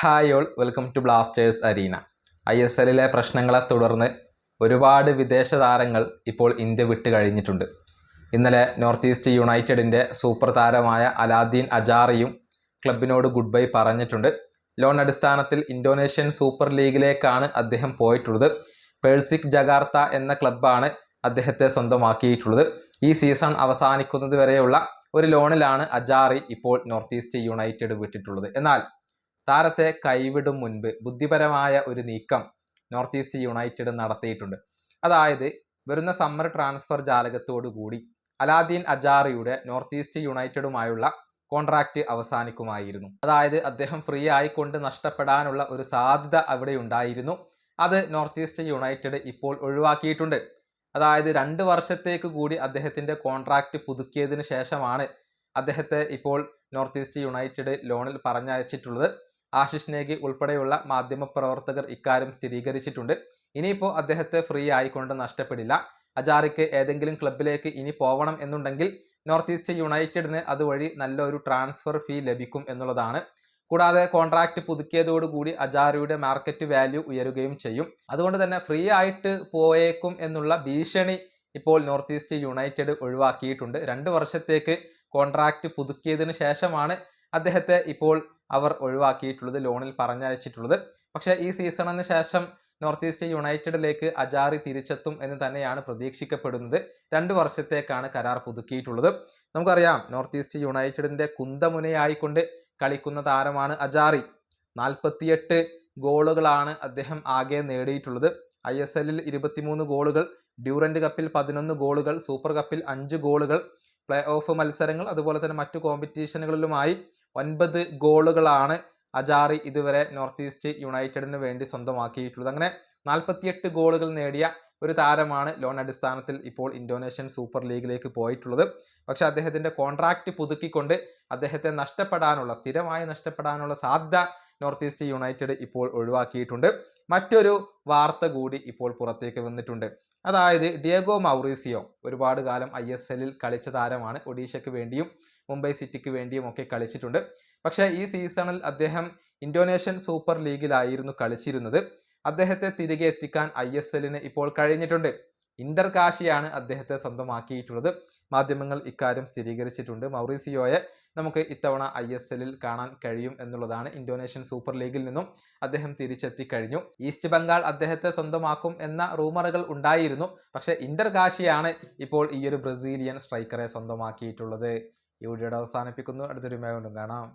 Hi all, welcome to Blasters arena. ISLലെ പ്രശ്നങ്ങളെ തുടർന്ന് ഒരുപാട് വിദേശ താരങ്ങൾ ഇപ്പോൾ ഇന്ത്യ വിട്ട് കഴിഞ്ഞിട്ടുണ്ട്. ഇന്നലെ നോർത്ത് ഈസ്റ്റ് യുണൈറ്റഡിൻ്റെ സൂപ്പർ താരമായ അലാദീൻ അജാറിയും ക്ലബിനോട് ഗുഡ് ബൈ പറഞ്ഞിട്ടുണ്ട്. ലോൺ അടിസ്ഥാനത്തിൽ ഇന്തോനേഷ്യൻ സൂപ്പർ ലീഗിലേക്കാണ് അദ്ദേഹം പോയിട്ടുള്ളത്. പേഴ്സിക് ജകാർത്ത എന്ന ക്ലബ്ബാണ് അദ്ദേഹത്തെ സ്വന്തമാക്കിയിട്ടുള്ളത്. ഈ സീസൺ അവസാനിക്കുന്നത് വരെയുള്ള ഒരു ലോണിലാണ് അജാറി ഇപ്പോൾ നോർത്ത് ഈസ്റ്റ് യുണൈറ്റഡ് വിട്ടിട്ടുള്ളത്. എന്നാൽ താരത്തെ കൈവിടും മുൻപ് ബുദ്ധിപരമായ ഒരു നീക്കം നോർത്ത് ഈസ്റ്റ് യുണൈറ്റഡ് നടത്തിയിട്ടുണ്ട്. അതായത് വരുന്ന സമ്മർ ട്രാൻസ്ഫർ ജാലകത്തോടു കൂടി അലാദീൻ അജാറിയുടെ നോർത്ത് ഈസ്റ്റ് യുണൈറ്റഡുമായുള്ള കോൺട്രാക്റ്റ് അവസാനിക്കുമായിരുന്നു. അതായത് അദ്ദേഹം ഫ്രീ ആയിക്കൊണ്ട് നഷ്ടപ്പെടാനുള്ള ഒരു സാധ്യത അവിടെ ഉണ്ടായിരുന്നു. അത് നോർത്ത് ഈസ്റ്റ് യുണൈറ്റഡ് ഇപ്പോൾ ഒഴിവാക്കിയിട്ടുണ്ട്. അതായത് 2 വർഷത്തേക്ക് കൂടി അദ്ദേഹത്തിൻ്റെ കോൺട്രാക്റ്റ് പുതുക്കിയതിന് ശേഷമാണ് അദ്ദേഹത്തെ ഇപ്പോൾ നോർത്ത് ഈസ്റ്റ് യുണൈറ്റഡ് ലോണിൽ പറഞ്ഞയച്ചിട്ടുള്ളത്. ആശിഷ് നേഗി ഉൾപ്പെടെയുള്ള മാധ്യമപ്രവർത്തകർ ഇക്കാര്യം സ്ഥിരീകരിച്ചിട്ടുണ്ട്. ഇനിയിപ്പോൾ അദ്ദേഹത്തെ ഫ്രീ ആയിക്കൊണ്ട് നഷ്ടപ്പെടില്ല. അജാറിക്ക് ഏതെങ്കിലും ക്ലബിലേക്ക് ഇനി പോകണം എന്നുണ്ടെങ്കിൽ നോർത്ത് ഈസ്റ്റ് യുണൈറ്റഡിന് അതുവഴി നല്ലൊരു ട്രാൻസ്ഫർ ഫീ ലഭിക്കും എന്നുള്ളതാണ്. കൂടാതെ കോൺട്രാക്റ്റ് പുതുക്കിയതോടുകൂടി അജാറിയുടെ മാർക്കറ്റ് വാല്യൂ ഉയരുകയും ചെയ്യും. അതുകൊണ്ട് തന്നെ ഫ്രീ ആയിട്ട് പോയേക്കും എന്നുള്ള ഭീഷണി ഇപ്പോൾ നോർത്ത് ഈസ്റ്റ് യുണൈറ്റഡ് ഒഴിവാക്കിയിട്ടുണ്ട്. 2 വർഷത്തേക്ക് കോൺട്രാക്റ്റ് പുതുക്കിയതിന് ശേഷമാണ് അദ്ദേഹത്തെ ഇപ്പോൾ അവർ ഒഴിവാക്കിയിട്ടുള്ളത്, ലോണിൽ പറഞ്ഞയച്ചിട്ടുള്ളത്. പക്ഷേ ഈ സീസണിന് ശേഷം നോർത്ത് ഈസ്റ്റ് യുണൈറ്റഡിലേക്ക് അജാറി തിരിച്ചെത്തും എന്ന് തന്നെയാണ് പ്രതീക്ഷിക്കപ്പെടുന്നത്. 2 വർഷത്തേക്കാണ് കരാർ പുതുക്കിയിട്ടുള്ളത്. നമുക്കറിയാം നോർത്ത് ഈസ്റ്റ് യുണൈറ്റഡിൻ്റെ കുന്തമുനയായിക്കൊണ്ട് കളിക്കുന്ന താരമാണ് അജാറി. 48 ഗോളുകളാണ് അദ്ദേഹം ആകെ നേടിയിട്ടുള്ളത്. ISLൽ 23 ഗോളുകൾ, ഡ്യൂറൻഡ് കപ്പിൽ 11 ഗോളുകൾ, സൂപ്പർ കപ്പിൽ 5 ഗോളുകൾ, പ്ലേ ഓഫ് മത്സരങ്ങൾ അതുപോലെ തന്നെ മറ്റു കോമ്പറ്റീഷനുകളിലുമായി 9 ഗോളുകളാണ് അജാറി ഇതുവരെ നോർത്ത് ഈസ്റ്റ് യുണൈറ്റഡിന് വേണ്ടി സ്വന്തമാക്കിയിട്ടുള്ളത്. അങ്ങനെ 48 ഗോളുകൾ നേടിയ ഒരു താരമാണ് ലോൺ അടിസ്ഥാനത്തിൽ ഇപ്പോൾ ഇന്തോനേഷ്യൻ സൂപ്പർ ലീഗിലേക്ക് പോയിട്ടുള്ളത്. പക്ഷെ അദ്ദേഹത്തിൻ്റെ കോൺട്രാക്റ്റ് പുതുക്കിക്കൊണ്ട് അദ്ദേഹത്തെ സ്ഥിരമായി നഷ്ടപ്പെടാനുള്ള സാധ്യത നോർത്ത് ഈസ്റ്റ് യുണൈറ്റഡ് ഇപ്പോൾ ഒഴിവാക്കിയിട്ടുണ്ട്. മറ്റൊരു വാർത്ത കൂടി ഇപ്പോൾ പുറത്തേക്ക് വന്നിട്ടുണ്ട്. അതായത് ഡിയേഗോ മൗറീസിയോ ഒരുപാട് കാലം ISLൽ കളിച്ച താരമാണ്. ഒഡീഷയ്ക്ക് വേണ്ടിയും മുംബൈ സിറ്റിക്ക് വേണ്ടിയും ഒക്കെ കളിച്ചിട്ടുണ്ട്. പക്ഷേ ഈ സീസണിൽ അദ്ദേഹം ഇന്തോനേഷ്യൻ സൂപ്പർ ലീഗിലായിരുന്നു കളിച്ചിരുന്നത്. അദ്ദേഹത്തെ തിരികെ എത്തിക്കാൻ ISLന് ഇപ്പോൾ കഴിഞ്ഞിട്ടുണ്ട്. ഇന്റർ കാശിയാണ് അദ്ദേഹത്തെ സ്വന്തമാക്കിയിട്ടുള്ളത്. മാധ്യമങ്ങൾ ഇക്കാര്യം സ്ഥിരീകരിച്ചിട്ടുണ്ട്. മൗറീസിയോയെ നമുക്ക് ഇത്തവണ ISLൽ കാണാൻ കഴിയും എന്നുള്ളതാണ്. ഇന്തോനേഷ്യൻ സൂപ്പർ ലീഗിൽ നിന്നും അദ്ദേഹം തിരിച്ചെത്തി കഴിഞ്ഞു. ഈസ്റ്റ് ബംഗാൾ അദ്ദേഹത്തെ സ്വന്തമാക്കും എന്ന റൂമറുകൾ ഉണ്ടായിരുന്നു. പക്ഷേ ഇന്റർ കാശിയാണ് ഇപ്പോൾ ഈ ഒരു ബ്രസീലിയൻ സ്ട്രൈക്കറെ സ്വന്തമാക്കിയിട്ടുള്ളത്. ഈ വീഡിയോയുടെ അവസാനിപ്പിക്കുന്നു. അടുത്തൊരു വീഡിയോ കാണാം.